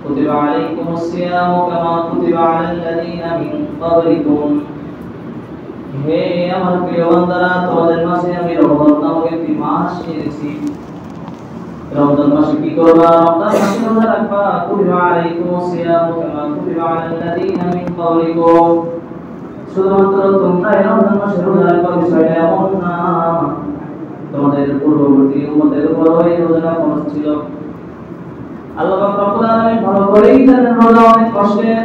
كتب عليكم الصيام كما كتب على الذين من قبلكم হে আমার প্রিয় বান্দারা তোমাদের মাঝে আমি রমজান নামক একটি মাস এনেছি রমজান মাসে কি করবা রমজান মাসে রোজা রাখবা কুতিবা আলাইকুমুস সিয়ামু কামা কুতিবা আলাল্লাযীনা মিন ক্বাবলিকুম শুধুমাত্র তোমরা রমজান মাসে রোজা রাখবা বিষয়টা এমন না তোমাদের পূর্ববর্তী উম্মতের উপর এই রোজা ফরজ ছিল আল্লাহ পাক রব্বুল আলামিন ভালো করেই জানেন রোজা অনেক কষ্টের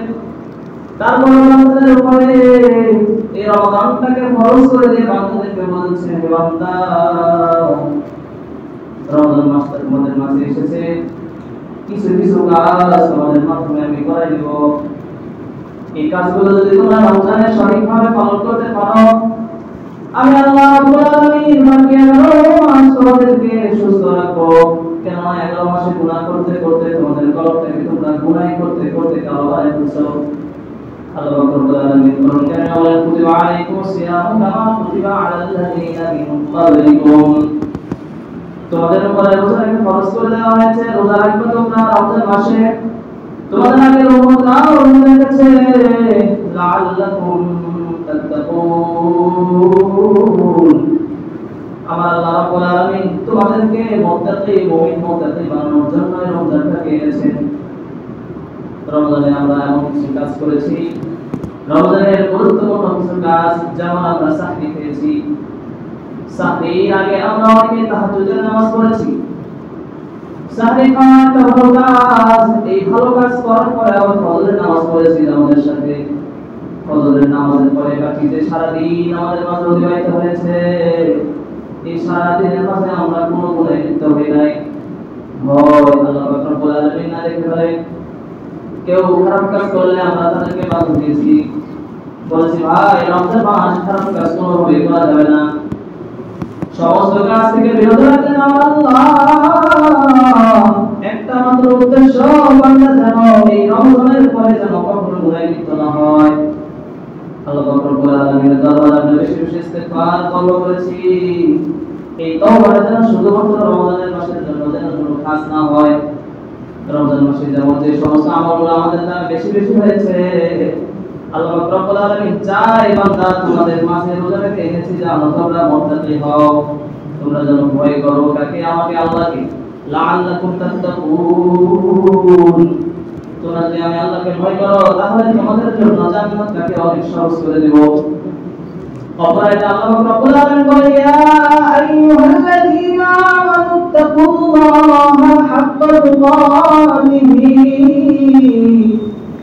তারপর আমাদের উপরে এই রমজানটাকে ফরজ করে দিয়ে বান্দাদেরকে বলছেন হে বান্দা রমজান মাসটা তোমাদের মাঝে এসেছে কিছু কিছু কাজ তোমাদের মাধ্যমে আমি করাই দিব এই কাজগুলো যদি তোমরা রমজানে সঠিকভাবে পালন করতে পারো আমি আল্লাহ রাব্বুল আলামিন বাকি 11 মাস তোমাদেরকে সুস্থ রাখবো কেন 11 মাসে গুনাহ করতে করতে তোমাদের কলব থেকে তোমরা গুনাহ করতে করতে কালো হয়ে যাচ্ছো আল্লাহ রাব্বুল আলামিন বলেন কেন কুতিবা আলাইকুমুস সিয়ামু কামা কুতিবা আলাল্লাযীনা মিন ক্বাবলিকুম তোমাদের উপরে রোজাকে ফরজ করে দেওয়া হয়েছে রোজা রাখবে তোমরা রমজান মাসে তোমাদের আগে রমজান হয়েছে লাআল্লাকুম তাত্তাকুন আমার আল্লাহ রাব্বুল আলামিন তোমাদেরকে মুত্তাকি মুমিন মুত্তাকি বানানোর জন্য রমজানটাকে এনেছেন রমজানে আমরা এমন কিছু কাজ করেছি রমজানের গুরুত্বপূর্ণ কিছু কাজ যেমন আমরা সাহরি পেয়েছি সাহরির আগে আমরা অনেকে তাহাজ্জুদের নামাজ পড়েছি সাহরি খাওয়া একটা ভালো কাজ এই ভালো কাজ করার পরে আবার ফজরের নামাজ পড়েছি আমাদের সাথে ফজরের নামাজের পরে বাকি যে সারাদিন আমাদের মাঝে অতিবাহিত হয়েছে এই সারাদিনের মাঝে আমরা কোনো গুনাহ লিপ্ত হই নাই হয় আল্লাহ পাক রব্বুল আলামিন না দেখে ফেলে কেউ খারাপ কাজ করলে আমরা তাদেরকে বাধা দিয়েছি বলেছি ভাই রমজান মাস খারাপ কাজ কোনোভাবে করা যাবে না সমস্ত কাজ থেকে বিরত রাখেন আল্লাহ একটা মাত্র উদ্দেশ্য বান্দা যেন এই রমজানের পরে যেন কখনো গুনাহে লিপ্ত না হয় আল্লাহ পাক রব্বুল আলামিনের দরবারে আমরা বেশি বেশি ইস্তিগফার তওবা করেছি এই তওবাটা যেন শুধুমাত্র রমজানের মাসের জন্য যেন কোনো খাস না হয় রমজান মাসে যেমন যে সমস্ত আমলগুলো আমাদের দ্বারা বেশি বেশি হয়েছে আল্লাহ পাক রব্বুল আলামিন চাই বান্দা তোমাদের মাঝে রোজা রেখে এনেছি যে তোমরা মুত্তাকি হও তোমরা যেন ভয় করো কাকে আমাকে আল্লাহকে লাআল্লাকুম তাত্তাকুন তোমরা যদি আমি আল্লাহকে ভয় করো তাহলে তোমাদের জন্য জান্নাতটাকে অনেক সহজ করে দেব অপরাধ আল্লাহ রাব্বুল আলামিন বলে ইয়া আইয়ুহাল্লাযীনা আমানু তাকুল্লাহা হাক্কা তুকাতিহি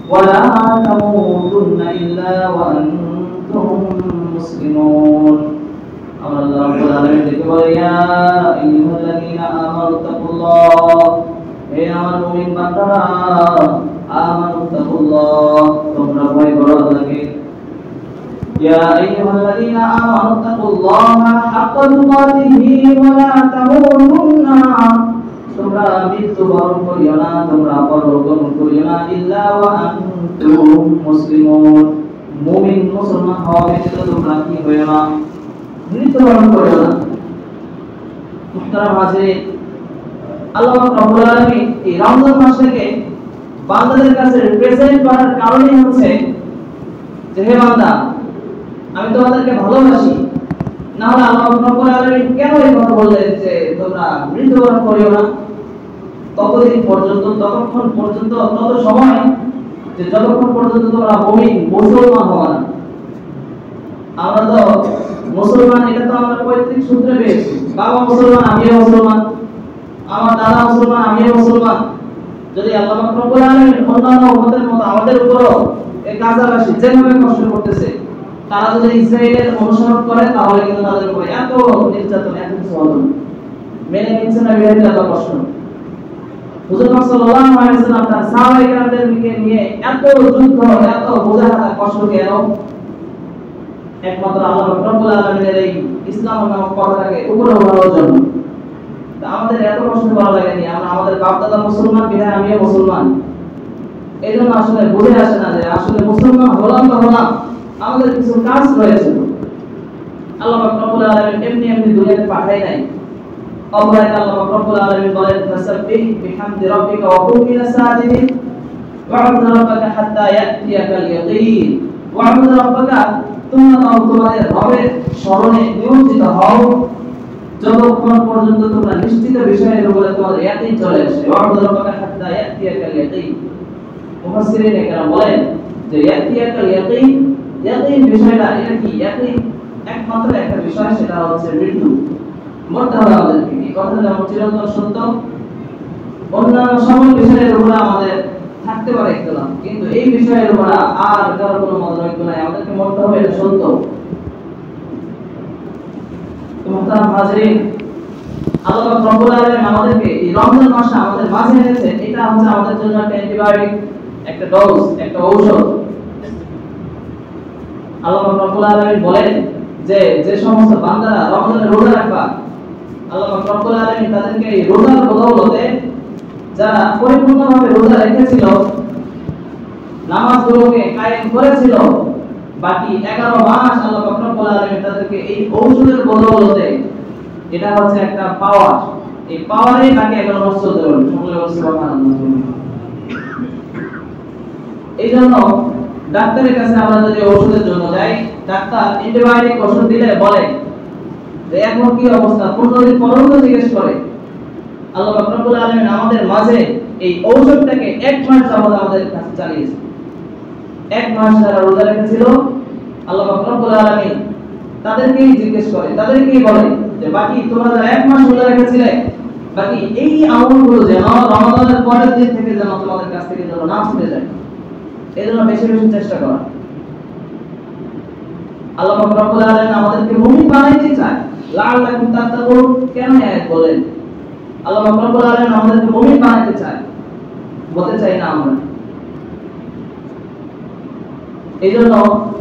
ওয়া লা তামুতুন্না ইল্লা ওয়া আনতুম মুসলিমুন আল্লাহ রাব্বুল আলামিন দেখে বলে ইয়া আইয়ুহাল্লাযীনা আমানু তাকুল্লাহ হে আমার মুমিন বান্দারা আমানু তাকুল্লাহ তোমরা ভয় করো আল্লাহকে يا أيها الذين آمنوا اتقوا الله حق تقاته ولا تموتن তোমরা মৃত্যুবরণ করিও না তোমরা পরলোকগমন করিও না ইল্লা ওয়া আনতুম মুসলিমুন মুমিন মুসলমান হওয়া ব্যতীত তোমরা কি হইও না মৃত্যুবরণ করিও না মুহতারাম হাজির আল্লাহ রাব্বুল আলামিন এই রমজান মাসটাকে বান্দাদের কাছে প্রেজেন্ট করার কারণই হচ্ছে যে হে বান্দা আমি তোমাদেরকে ভালোবাসি না হলে আল্লাহ রাব্বুল আলামিন কেন এই কথা বললেন যে তোমরা মৃত্যুবরণ করিও না ততদিন পর্যন্ত ততক্ষণ পর্যন্ত তত সময় যে যতক্ষণ পর্যন্ত তোমরা মুমিন মুসলমান হও না আমরা তো মুসলমান এটা তো আমরা পৈতৃক সূত্রে পেয়েছি বাবা মুসলমান আমিও মুসলমান আমার দাদা মুসলমান আমিও মুসলমান যদি আল্লাহ রাব্বুল আলামিন অন্যান্য উম্মতের মতো আমাদের উপরও এই গাজাবাসী যেভাবে কষ্ট করতেছে তারা যদি ইসরায়েলের অনুসরণ করে তাহলে কিন্তু তাদের উপরে এত নির্যাতন এত কিছু হলো মেনে নিচ্ছে না বিরোধী এত কষ্ট হুজুর সাল্লাল্লাহু আলাইহি ওয়াসাল্লাম তার সাহাবায়ে-কেরামদেরকে নিয়ে এত যুদ্ধ এত মুজাহাদা কষ্ট কেন একমাত্র আল্লাহ রাব্বুল আলামিনের এই ইসলাম নামক পতাকাকে উপরে ওঠানোর জন্য আমাদের এত কষ্ট করা লাগেনি আমরা আমাদের বাপ দাদা মুসলমান বিধায় আমিও মুসলমান এইজন্য আসলে বুঝে আসে না যে আসলে মুসলমান হলাম তো হলাম আমাদের কিছু কাজ রয়েছে আল্লাহ রাব্বুল আলামিন এমনি এমনি দুনিয়াতে পাঠায় নাই অপরাধ আল্লাহ রাব্বুল আলামিন বলেন ফাসাব্বিহ বিহামদি রাব্বিকা ওয়া কুন মিনাস সাজিদিন ওয়া'বুদ রাব্বাকা হাত্তা ইয়াতিয়াকাল ইয়াকিন ওয়া'বুদ রাব্বাকা তোমরা তোমাদের রবের স্মরণে নিয়োজিত হও যতক্ষণ পর্যন্ত তোমরা নিশ্চিত বিষয়ের উপরে তোমাদের ইয়াকিন চলে আসে ওয়া'বুদ রাব্বাকা হাত্তা ইয়াতিয়াকাল ইয়াকিন মুফাসসিরিন একরাম বলেন যে ইয়াতিয়াকাল ইয়াকিন ইয়াকিন বিষয়টা এটা কি ইয়াকিন একমাত্র একটা বিষয় সেটা হচ্ছে মৃত্যু মরতে হবে আমাদেরকে এই কথাটা যেমন চিরন্তন সত্য অন্যান্য সকল বিষয়ের উপরে আমাদের থাকতে পারে ইখতিলাফ কিন্তু এই বিষয়ের উপরে আর কারো কোনো মতনৈক্য নাই আমাদেরকে মরতে হবে এটা সত্য তো মুহতারাম হাজিরিন আল্লাহ রব্বুল আলামিন আমাদেরকে এই রমজান মাসে আমাদের মাঝে এনেছেন এটা হচ্ছে আমাদের জন্য একটা অ্যান্টিবায়োটিক একটা ডোজ একটা ঔষধ আল্লাহ রব্বুল আলামিন বলেন যে যে সমস্ত বান্দারা রমজানে রোজা রাখবা আল্লাহ রব্বুল আলামিন তাদেরকে এই রোজার বদৌলতে যারা পরিপূর্ণভাবে রোজা রেখেছিল নামাজগুলোকে কায়েম করেছিল বাকি 11 মাস আল্লাহ রব্বুল আলামিন তাদেরকে এই ঔষধের বদৌলতে এটা হচ্ছে একটা পাওয়ার এই পাওয়ারই বাকি 11 মাস চলতে পারবে সকলে বলছি সুবহানাল্লাহ এইজন্য ডাক্তারের কাছে আমরা যদি ওষুধের জন্য যাই ডাক্তার অ্যান্টিবায়োটিক ওষুধ দিলে বলে যে এখন কি অবস্থা 15 দিন পর্যন্ত জিজ্ঞেস করে আল্লাহ রব্বুল আলামিন আমাদের মাঝে এই ঔষধটাকে 1 মাস যাবত আমাদের কাছে চালিয়েছে 1 মাস যারা রোজা রেখেছিল আল্লাহ রব্বুল আলামিন তাদেরকেই জিজ্ঞেস করে তাদেরকেই বলে যে বাকি তোমরা যারা 1 মাস রোজা রেখেছিলে বাকি এই আমলগুলো যেন রমাদানের পরের দিন থেকে যেন তোমাদের কাছ থেকে যেন না ছুটে যায় এজন্য বেশি বেশি চেষ্টা করা আল্লাহ রব্বুল আলামিন আমাদেরকে মুমিন বানাইতে চায় লাআল্লাকুম তাত্তাকুন কেন আয়াত বলেন আল্লাহ রব্বুল আলামিন আমাদেরকে মুমিন বানাইতে চায় বলতে চাই না আমরা এইজন্য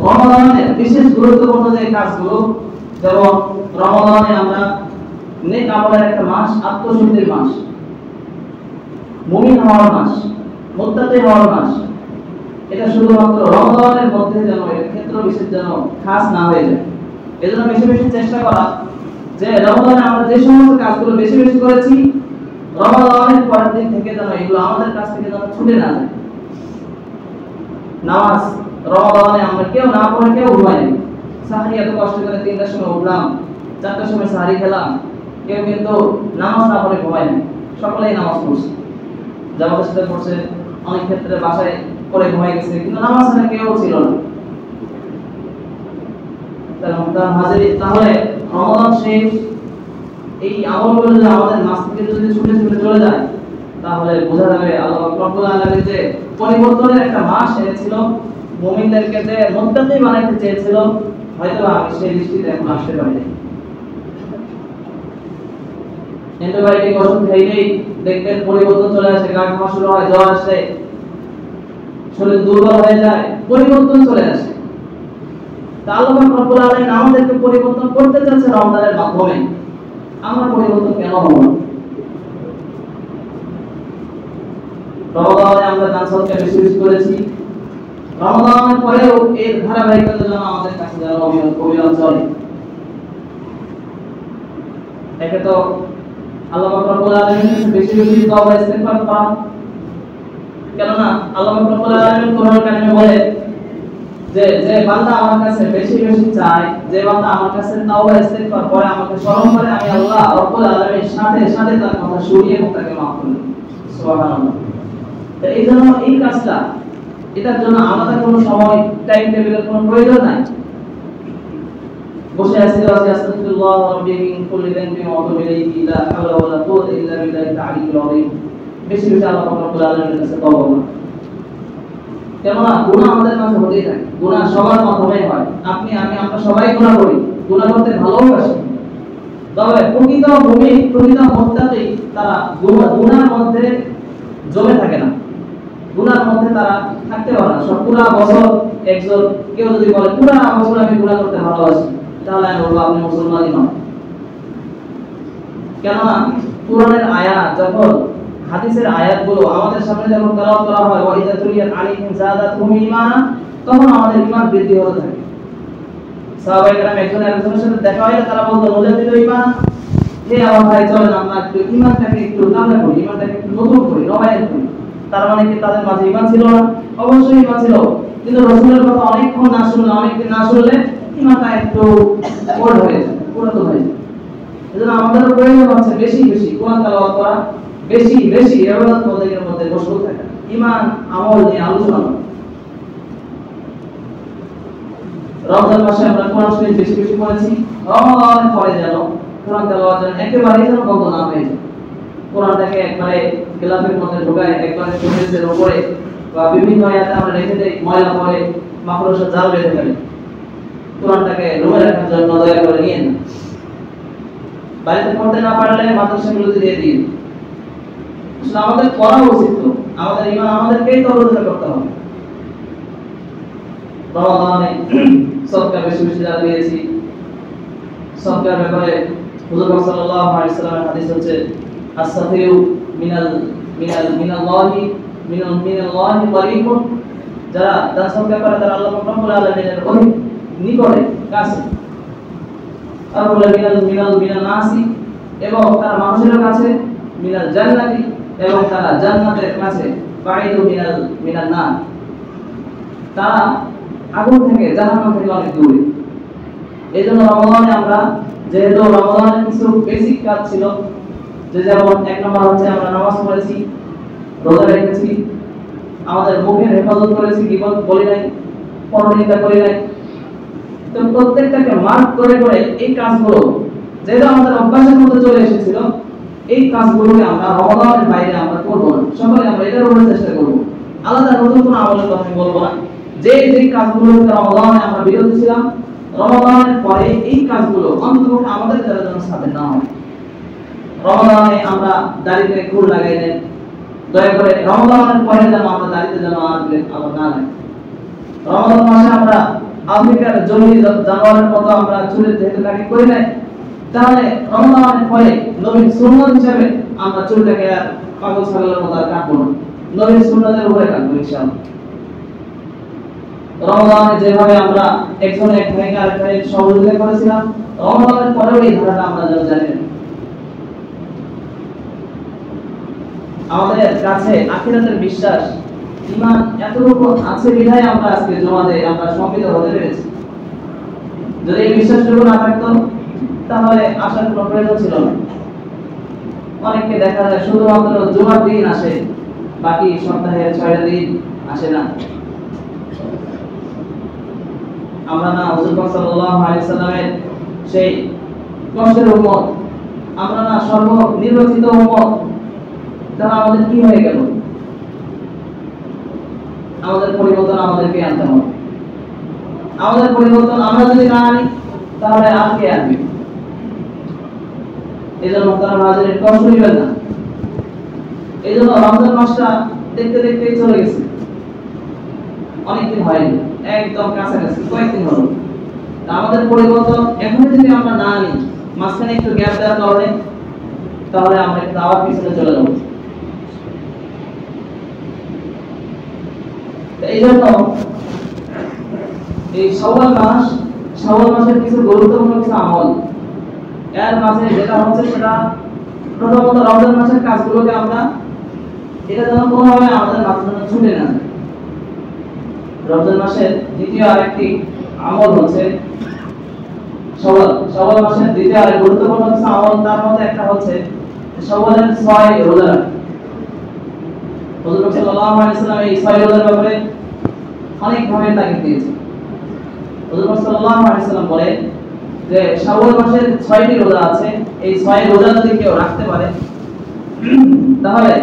রমাদানের বিশেষ গুরুত্বপূর্ণ যে কাজগুলো যেমন রমাদানে আমরা নেক আমলের একটা মাস আত্মশুদ্ধির মাস মুমিন হওয়ার মাস মুত্তাকি হওয়ার মাস এটা শুধুমাত্র রমাদানের মধ্যে যেন এর ক্ষেত্র বিশেষ যেন খাস না হয়ে যায় এজন্য বেশি বেশি চেষ্টা করা যে রমাদানে আমরা যে সমস্ত কাজগুলো বেশি বেশি করেছি রমাদানের পরের দিন থেকে যেন এগুলো আমাদের কাছ থেকে যেন ছুটে না যায় নামাজ রমাদানে আমরা কেউ না পড়ে কেউ ঘুমাই সাহরি এত কষ্ট করে 3টার সময় উঠলাম 4টার সময় সাহরি খেলাম কেউ কিন্তু নামাজ না পড়ে ঘুমাই না সকলেই নামাজ পড়ছে জামাতের সাথে পড়ছে অনেক ক্ষেত্রে বাসায় পড়ে ঘুমাই গেছে কিন্তু নামাজ ছাড়া কেউ ছিল না তাহলে রমাদান শেষ এই আমলগুলো যদি আমাদের মাস থেকে যদি ছুটে ছুটে চলে যায় তাহলে বোঝা যাবে আল্লাহ রব্বুল আলামিন যে পরিবর্তনের একটা মাস এনেছিল মুমিনদেরকে যে মুত্তাকি বানাইতে চেয়েছিল হয়তো আমি সেই দৃষ্টিতে এখন আসতে পারি অ্যান্টিবায়োটিক ওষুধ খাইলেই দেখবেন পরিবর্তন চলে আসে গা ঘামা শুরু হয় জ্বর আসে শরীর দুর্বল হয়ে যায় পরিবর্তন চলে আসে তা আল্লাহ রব্বুল আলামিন আমাদেরকে পরিবর্তন করতে চাচ্ছে রমজানের মাধ্যমে আমরা পরিবর্তন কেন হব না রমাদানে আমরা দান সদকা বেশি বেশি করেছি রমাদানের পরেও এর ধারাবাহিকতা যেন আমাদের কাছে যেন অবিরত চলে একে তো আল্লাহ রব্বুল আলামিন বেশি বেশি তওবা ইস্তিগফার করা কেননা আল্লাহ রব্বুল আলামিন কোরআন কারিমে বলে যে যে বান্দা আমার কাছে বেশি বেশি চায় যে বান্দা আমার কাছে তওবা ইস্তিগফার করে আমাকে স্মরণ করে আমি আল্লাহ রব্বুল আলামিনের সাথে সাথে তার কথা শুনিয়ে এবং তাকে মাফ করে দিই সুবহানাল্লাহ তো এই জন্য এই কাজটা এটার জন্য আলাদা কোনো সময় টাইম টেবিলের কোনো প্রয়োজন নাই বসে আছি আস্তাগফিরুল্লাহ রাব্বি মিন কুল্লি যানবি ওয়া আতুবু ইলাইহি লা হাওলা ওয়া লা কুওয়াতা ইল্লা বিল্লাহিল আলিয়্যিল আযীম বেশি বেশি আল্লাহ রব্বুল আলামিনের কাছে তওবা করা কেননা গুনাহ আমাদের মাঝে হতেই থাকে গুনাহ সবার মাধ্যমেই হয় আপনি আমি আমরা সবাই গুনাহ করি গুনাহ করতে ভালোবাসি তবে প্রকৃত মুমিন প্রকৃত মুত্তাকি তারা গুনাহের মধ্যে জমে থাকে না গুনাহের মধ্যে তারা থাকতে পারে না সব পুরো বছর একজন কেউ যদি বলে পুরো বছর আমি গুনাহ করতে ভালোবাসি তাহলে আমি বলবো আপনি মুসলমানই নন কেননা কোরআনের আয়াত যখন হাদিসের আয়াতগুলো আমাদের সামনে যখন তেলাওয়াত করা হয় ওয়া ইযা তুলিয়াত আলাইহিম যাদাতুহুম ঈমানা তখন আমাদের ঈমান বৃদ্ধি হতে থাকে সাহাবায়ে কেরাম একজন আরেকজনের সাথে দেখা হলে তারা বলতো মুজাদ্দিদ ঈমান হে আমার ভাই চলেন আমরা একটু ঈমানটাকে একটু তাজা করি ঈমানটাকে একটু নতুন করি নবায়ন করি তার মানে কি তাদের মাঝে ঈমান ছিল না? অবশ্যই ঈমান ছিল, কিন্তু রাসূলের কথা অনেকক্ষণ না শুনলে, অনেকদিন না শুনলে ঈমানটা একটু ওল্ড হয়ে যায়, পুরাতন হয়ে যায়। এজন্য আমাদের প্রয়োজন হচ্ছে বেশি বেশি কোরআন তেলাওয়াত করা, বেশি বেশি ইবাদত বন্দেগীর মধ্যে মশগুল থাকা, ঈমান আমল নিয়ে আলোচনা করা। রমজান মাসে আমরা কোরআন শরীফ বেশি বেশি পড়েছি, রমজানের পরে যেন কোরআন তেলাওয়াত যেন একেবারেই যেন বন্ধ না হয়ে যায়। কোরআনটাকে একবারে গিলাফের মধ্যে ঢোকায় একবারে শরীরের উপরে বা বিভিন্ন আয়াতে আমরা রেখে দেই, ময়লা পড়ে মাকড়সার জাল বেঁধে ফেলে। কোরআনটাকে রুমে রাখার জন্য দয়া করে নিয়ে না, বাড়িতে পড়তে না পারলে মাদ্রাসাগুলোতে দিয়ে দিন। আসলে আমাদের পড়া উচিত, তো আমাদের ঈমান আমাদেরকেই তরুণতা করতে হবে। রমাদানে সদকা বেশি বেশি যারা দিয়েছি, সদকার ব্যাপারে হুজুর সাল্লাল্লাহু আলাইহি ওয়াসাল্লামের হাদিস হচ্ছে আস-সাফিউ মিনাল্লাহি করিবুন, যারা দান সদকা করে তারা আল্লাহ রাব্বুল আলামিনের অনেক নিকটে কাছে। আর বলে মিনাল নাসি, এবং তারা মানুষের কাছে, মিনাল জান্নাতি, এবং তারা জান্নাতের কাছে, বাঈদু মিনান নার, তারা আগুন থেকে জাহান্নাম থেকে অনেক দূরে। এইজন্য রমাদানে আমরা, যেহেতু রমাদানের কিছু বেসিক কাজ ছিল, যে যেমন এক নম্বর হচ্ছে আমরা নামাজ পড়েছি, রোজা রেখেছি, আমাদের মুখের হেফাজত করেছি, গীবত বলি নাই, পরনিন্দা করি নাই। তো প্রত্যেকটাকে মার্ক করে করে এই কাজগুলো যেটা আমাদের অভ্যাসের মধ্যে চলে এসেছিল, এই কাজগুলোকে আমরা রমাদানের বাইরে আমরা করব না। সকলে আমরা এটার উপরে চেষ্টা করব, আলাদা নতুন কোনো আমলের কথা বলবো না। যে যে কাজগুলো রমাদানে আমরা বিরত ছিলাম, রমাদানের পরে এই কাজগুলো অন্তত আমাদের দ্বারা যেন সাথে না হয়। রমাদানে আমরা দাড়িতে ফুল লাগাই দেন, দয়া করে রমাদানের পরে যেন আমরা দাড়িতে যেন আবার না লাগে। রমাদান মাসে আমরা আফ্রিকার জঙ্গলি জানোয়ারের মতো আমরা চুলের যেহেতু কাটিং করি নাই, তাহলে রমাদানের পরে নবীর সুন্নাত হিসেবে আমরা চুলটাকে আর পাগল ছাগলের মতো আর কাটবো না, নবীর সুন্নাতের উপরে কাটবো ইনশাআল্লাহ। রমাদানে যেভাবে আমরা একজন এক ভাইকে আরেক ভাই সহযোগিতা করেছিলাম, রমাদানের পরেও এই ধারাটা আমরা যেন জানি। আমাদের কাছে আখিরাতের বিশ্বাস, ঈমান এতটুকু আছে বিধায় আমরা আজকে জমাতে আমরা সম্মিলিত হতে পেরেছি। যদি এই বিশ্বাসটুকু না থাকতো তাহলে আসার কোনো প্রয়োজন ছিল না। অনেককে দেখা যায় শুধুমাত্র জুমার দিন আসে, বাকি সপ্তাহের 6টা দিন আসে না। আমরা না হুজুর পাক সাল্লাল্লাহু আলাইহি ওয়াসাল্লামের সেই কষ্টের উম্মত, আমরা না সর্বনির্বাচিত উম্মত, তাহলে আমাদের কি হয়ে গেল? আমাদের পরিবর্তন আমাদেরকে আনতে হবে। আমাদের পরিবর্তন আমরা যদি না আনি তাহলে আর কে আনবে? এজন্য তারা হাজিরের কষ্ট নেবেন না। এইজন্য রমজান মাসটা দেখতে দেখতে চলে গেছে, অনেকদিন হয়নি, একদম কাছাকাছি কয়েকদিন হলো। আমাদের পরিবর্তন এখন যদি আমরা না আনি, মাঝখানে একটু গ্যাপ দেওয়ার কারণে, তাহলে আমরা একটু আবার পিছনে চলে যাবো। এই জন্য এই শাওয়াল মাসের কিছু গুরুত্বপূর্ণ কিছু আমল, এর মাঝে যেটা হচ্ছে সেটা প্রথমত রমজান মাসের কাজগুলোকে আমরা এটা যেন কোনোভাবে আমাদের মাঝখানে ছুটে না যায়। রমজান মাসের দ্বিতীয় আরেকটি আমল হচ্ছে শাওয়াল মাসের দ্বিতীয় আরেক গুরুত্বপূর্ণ কিছু আমল, তার মধ্যে একটা হচ্ছে শাওয়ালের 6 রোজা রাখা। হুজুর সাল্লাল্লাহু আলাইহি ওয়াসাল্লাম এই 6 রোজার ব্যাপারে অনেক ভাবে তাগিদ দিয়েছেন। হুজুর সাল্লাল্লাহু আলাইহি ওয়াসাল্লাম বলেন যে শাওয়াল মাসের 6টি রোজা আছে, এই 6 রোজা যদি কেউ রাখতে পারে তাহলে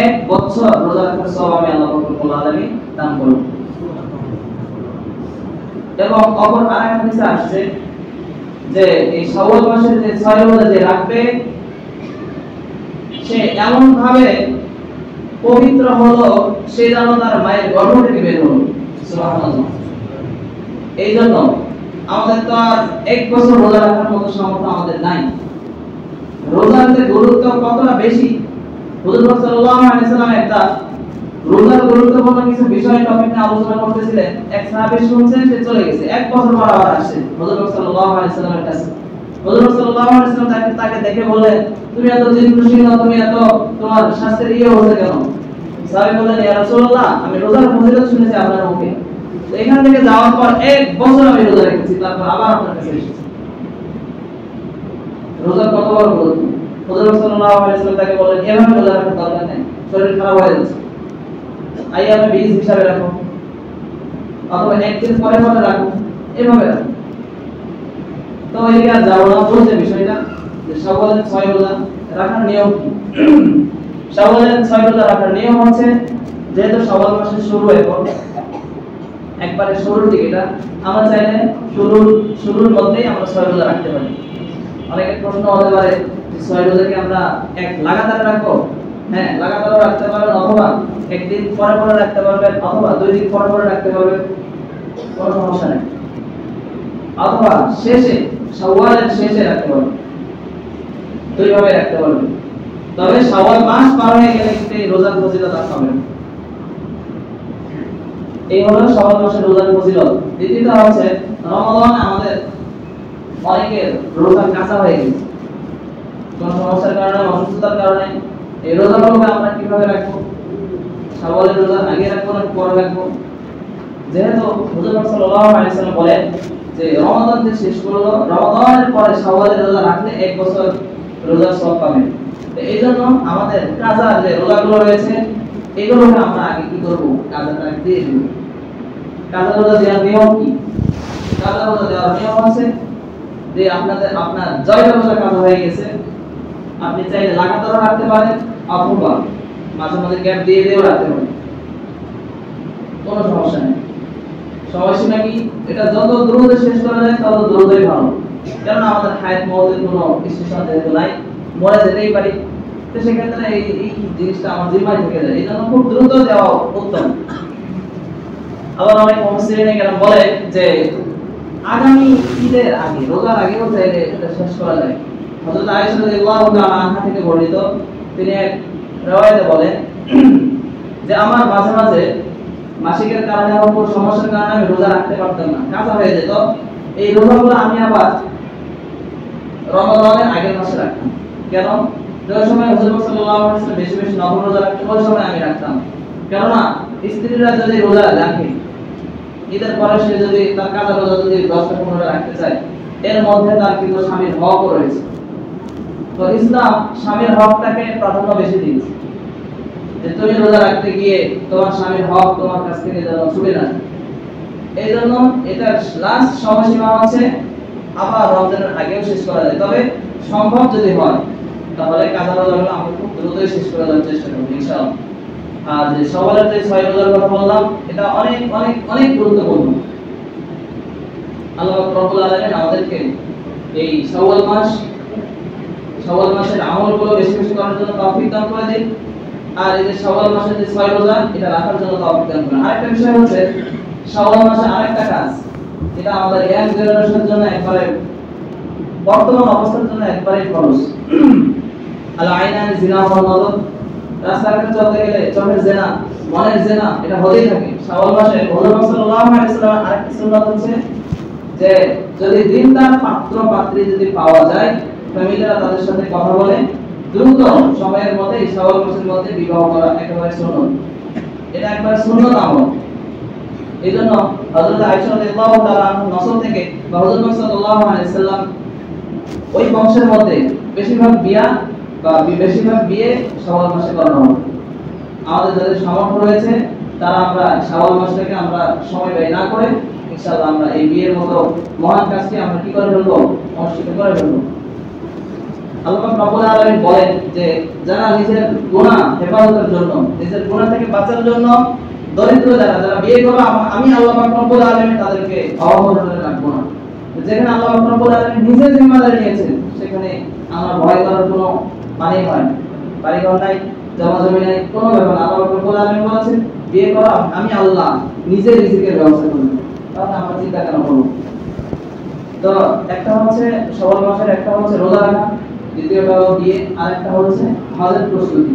1 বছর রোজা রাখার সওয়াব আমি আল্লাহ রাব্বুল আলামিন দান করব। এবং অপর আরেক হাদিসে আসছে যে এই শাওয়াল মাসের যে 6 রোজা যে রাখবে সে এমন ভাবে পবিত্র হলো সে যেন তার মায়ের গর্ভ থেকে বের হলো। সুবহানাল্লাহ। এই জন্য আমাদের তো আর 1 বছর রোজা রাখার মতো সামর্থ্য আমাদের নাই। রোজার যে গুরুত্ব কতটা বেশি, হুজুর সাল্লাল্লাহু আলাইহি ওয়াসাল্লাম একটা রোজার গুরুত্বপূর্ণ কিছু বিষয় টপিক নিয়ে আলোচনা করতেছিলেন। এক সাহাবী শুনছেন, সে চলে গেছে, 1 বছর পর আবার আসছে হুজুর সাল্লাল্লাহু আলাইহি ওয়াসাল্লামের কাছে। হুজুর সাল্লাল্লাহু আলাইহি ওয়াসাল্লাম তাকে দেখে বললেন, তুমি এত জিজ্ঞাসা, তুমি এত তোমার স্বাস্থ্যের ইয়ে হচ্ছে কেন? সাহাবী বললেন ইয়া রাসূলুল্লাহ আমি রোজার ফজিলত শুনেছি আপনার মুখে, তো এখান থেকে যাওয়ার পর এক বছর আমি রোজা রেখেছি, তারপর আবার আপনার কাছে এসেছি। রোজার কত বড় গুরুত্ব! হুজুর সাল্লাল্লাহু আলাইহি ওয়াসাল্লাম তাকে বললেন এভাবে রোজা রাখার দরকার নেই, শরীর খারাপ হয়ে যাচ্ছে, আইয়ামে বীজ হিসাবে রাখো অথবা একদিন পরে পরে রাখো, এভাবে রাখো। তো এদিকে আর যাবো না, বলতে বিষয়টা যে শাওয়ালের 6 রোজা রাখার নিয়ম কি। শাওয়ালের 6 রোজা রাখার নিয়ম হচ্ছে, যেহেতু শাওয়াল মাসের শুরু এখন একবারে শুরুর দিকে, এটা আমরা চাইলে শুরুর মধ্যেই আমরা 6 রোজা রাখতে পারি। অনেকের প্রশ্ন হতে পারে যে 6 রোজা কি আমরা এক লাগাতার রাখবো? হ্যাঁ, লাগাতারও রাখতে পারেন, অথবা একদিন পরে পরে রাখতে পারবেন, অথবা 2 দিন পরে পরে রাখতে পারবেন, কোনো সমস্যা নেই। অথবা শেষে, শাওয়ালের শেষে রাখতে পারবেন, দুইভাবে রাখতে পারবেন। তবে শাওয়াল মাস পার হয়ে গেলে কিন্তু এই রোজার ফজিলত আর হবে না। এই হলো শাওয়াল মাসের রোজার ফজিলত। দ্বিতীয়ত হচ্ছে রমাদান আমাদের অনেকের রোজা কাঁচা হয়ে গেছে, কোন সমস্যার কারণে, অসুস্থতার কারণে। এই রোজাগুলোকে আমরা কিভাবে রাখবো? শাওয়ালের রোজা আগে রাখবো না পরে রাখবো? যেহেতু হুজুর সাল্লাল্লাহু আলাইহি ওয়াসাল্লাম বলেন যে রমাদান যে শেষ করলো, রমাদানের পরে শাওয়ালের রোজা রাখলে 1 বছর রোজার সওয়াব পাবেন। তো এইজন্য আমাদের কাজা যে রোজাগুলো রয়েছে এগুলোকে আমরা আগে কি করব? কাজাটা দিয়ে দেব। কাজা রোজা দেওয়ার নিয়ম কি? কাজা রোজা দেওয়ার নিয়ম আছে যে আপনার জয়টা রোজা কাজা হয়ে গেছে, আপনি চাইলে লাগাতারও রাখতে পারেন, অথবা মাঝে মাঝে গ্যাপ দিয়ে দিয়েও রাখতে পারেন, কোনো সমস্যা নেই। সময়সীমা কি? এটা যত দ্রুত শেষ করা যায় তত দ্রুতই ভালো, কারণ আমাদের হায়াত মওতের কোনো স্টেশন যেহেতু নাই, মরে যেতেই পারি, তো সেক্ষেত্রে এই জিনিসটা আমার জিম্মায় থেকে যায়, এই জন্য খুব দ্রুত দেওয়া উত্তম। আবার অনেক মুফাসসিরিনে কেরাম বলে যে আগামী ঈদের আগে, রোজার আগেও চাইলে এটা শেষ করা যায়। হযরত আয়েশা রাদিয়াল্লাহু তাআলা আনহা থেকে বর্ণিত, তিনি এক riwayate বলেন যে আমার মাঝে মাঝে মাসিকের কারণে অথবা সমস্যার কারণে আমি রোজা রাখতে পারতাম না, কাঁচা হয়ে যেত। এই রোজাগুলো আমি আবার রমাদানের আগের মাসে রাখতাম। কেন? যে সময় হুজুর সাল্লাল্লাহু আলাইহি ওয়াসাল্লাম বেশি বেশি নফল রোজা রাখতেন, ওই সময় আমি রাখতাম। কেননা স্ত্রীরা যদি রোজা রাখে, ঈদের পরে সে যদি তার কাজা রোজা যদি 10-15টা রাখতে চায়, এর মধ্যে তার কিন্তু স্বামীর হকও রয়েছে। তো ইসলাম স্বামীর হকটাকে প্রাধান্য বেশি দিয়েছে, যে তুমি রোজা রাখতে গিয়ে তোমার স্বামীর হক তোমার কাছ থেকে যেন ছুটে না যায়। এই জন্য এটা লাস্ট সময়সীমা হচ্ছে আবার রমজানের আগেও শেষ করা যায়, তবে সম্ভব যদি হয় তাহলে কাজা রোজাগুলো আমরা খুব দ্রুতই শেষ করে দেওয়ার চেষ্টা করব ইনশাআল্লাহ। আর যে শাওয়ালের যে 6 রোজার কথা বললাম, এটা অনেক অনেক অনেক গুরুত্বপূর্ণ। আল্লাহ রাব্বুল আলামিন আমাদেরকে এই শাওয়াল মাসের আমলগুলো বেশি বেশি করার জন্য তৌফিক দান করে দিন। আর এই যে শাওয়াল মাসের যে 6 রোজা, এটা রাখার জন্য তৌফিক দান করুন। আরেকটা বিষয় হচ্ছে শাওয়াল মাসে আরেকটা কাজ, এটা আমাদের ইয়াং জেনারেশনের জন্য একবারে, বর্তমান অবস্থার জন্য একবারে খরচ। আল আইনান জিনা ওয়াল নাযর, রাস্তাঘাটে চলতে গেলে চোখের জিনা, মনের জিনা, এটা হতেই থাকে। শাওয়াল মাসে রাসূলুল্লাহ সাল্লাল্লাহু আলাইহি ওয়াসাল্লাম আরেকটা সুন্নাত হচ্ছে যে যদি দিনদার পাত্র পাত্রী যদি পাওয়া যায়, ফ্যামিলিরা তাদের সাথে কথা বলে দ্রুত সময়ের মধ্যে এই শাওয়াল মাসের মধ্যে বিবাহ করা একেবারে সুন্নাত। এটা একবারে সুন্নাত আমল। এইজন্য হযরত আয়েশা রাদিয়াল্লাহু তাআলা আনহা নসল থেকে বা হুজুর সাল্লাল্লাহু আলাইহি ওয়াসাল্লাম ওই বংশের মধ্যে বেশিরভাগ বিয়ে শাওয়াল মাসে করানো হয়। আমাদের যাদের সামর্থ্য রয়েছে তারা আমরা শাওয়াল মাসটাকে আমরা সময় ব্যয় না করে ইনশাআল্লাহ আমরা এই বিয়ের মতো মহান কাজটি আমরা কি করে ফেলবো? অনুষ্ঠিত করে ফেলবো। আল্লাহ রাব্বুল আলামিন বলেন যে যারা নিজের গুনাহ হেফাজতের জন্য, নিজের গুনাহ থেকে বাঁচার জন্য দরিদ্র যারা বিয়ে করবে, আমি আল্লাহ রাব্বুল আলামিন তাদেরকে অবহেলা রাখবো না। যেখানে আল্লাহ রাব্বুল আলামিন নিজে জিম্মাদারি নিয়েছেন, সেখানে আমরা ভয় করার কোনো মানে হয় না। বাড়িঘর নাই, জমা জমি নাই, কোনো ব্যাপার না। আল্লাহ রাব্বুল আলামিন বলেছেন বিয়ে করা আমি আল্লাহ নিজে রিজিকের ব্যবস্থা করব, তাহলে আমরা চিন্তা কেন করব? তো একটা হচ্ছে শাওয়াল মাসের, একটা হচ্ছে রোজা রাখা, দ্বিতীয়টা হলো বিয়ে, আর একটা হচ্ছে হজের প্রস্তুতি।